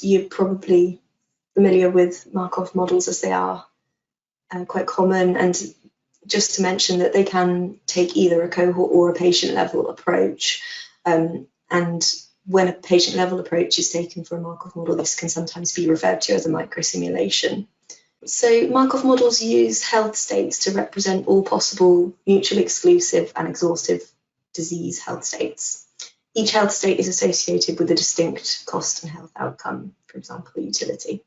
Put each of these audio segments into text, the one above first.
You're probably familiar with Markov models, as they are quite common, and just to mention that they can take either a cohort or a patient level approach, and when a patient level approach is taken for a Markov model, this can sometimes be referred to as a microsimulation. So Markov models use health states to represent all possible mutually exclusive and exhaustive disease health states. Each health state is associated with a distinct cost and health outcome, for example, utility.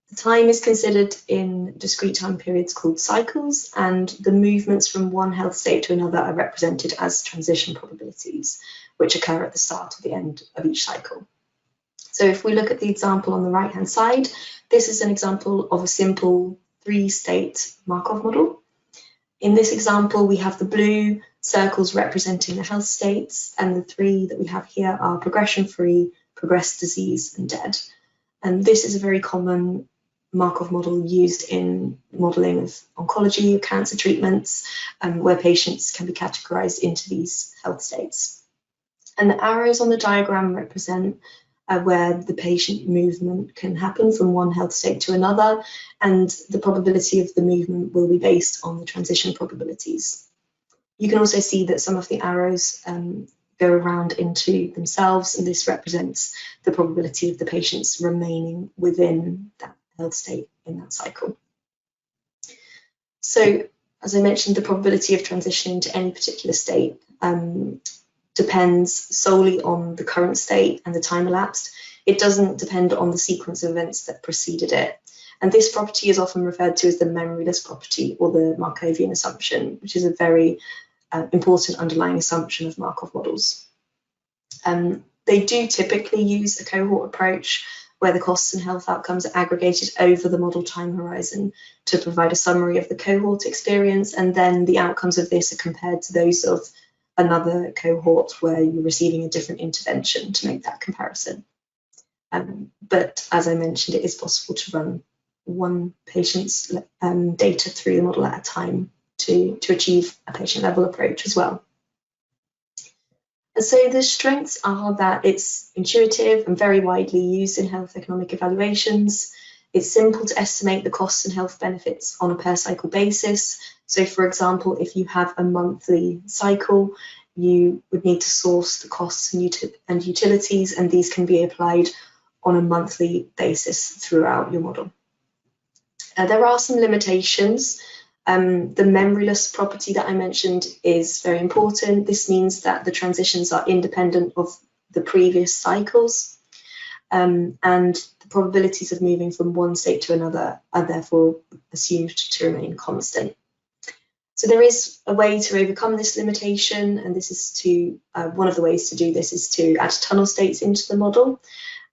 The time is considered in discrete time periods called cycles, and the movements from one health state to another are represented as transition probabilities, which occur at the start or the end of each cycle. So if we look at the example on the right-hand side, this is an example of a simple three-state Markov model. In this example, we have the blue circles representing the health states, and the three that we have here are progression-free, progressed disease, and dead. And this is a very common Markov model used in modeling of oncology, cancer treatments, where patients can be categorized into these health states. And the arrows on the diagram represent where the patient movement can happen from one health state to another, and the probability of the movement will be based on the transition probabilities. You can also see that some of the arrows go around into themselves, and this represents the probability of the patients remaining within that health state in that cycle. So, as I mentioned, the probability of transitioning to any particular state depends solely on the current state and the time elapsed. It doesn't depend on the sequence of events that preceded it. And this property is often referred to as the memoryless property, or the Markovian assumption, which is a very important underlying assumption of Markov models. They do typically use a cohort approach where the costs and health outcomes are aggregated over the model time horizon to provide a summary of the cohort experience, and then the outcomes of this are compared to those of another cohort where you're receiving a different intervention to make that comparison. But as I mentioned, it is possible to run one patient's data through the model at a time to achieve a patient level approach as well. And so the strengths are that it's intuitive and very widely used in health economic evaluations. It's simple to estimate the costs and health benefits on a per cycle basis. So for example, if you have a monthly cycle, you would need to source the costs and utilities, and these can be applied on a monthly basis throughout your model. There are some limitations. The memoryless property that I mentioned is very important. This means that the transitions are independent of the previous cycles, and the probabilities of moving from one state to another are therefore assumed to remain constant. So there is a way to overcome this limitation, and this is to one of the ways to do this is to add tunnel states into the model,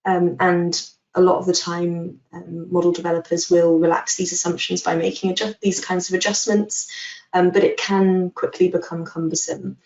and a lot of the time model developers will relax these assumptions by making these kinds of adjustments, but it can quickly become cumbersome.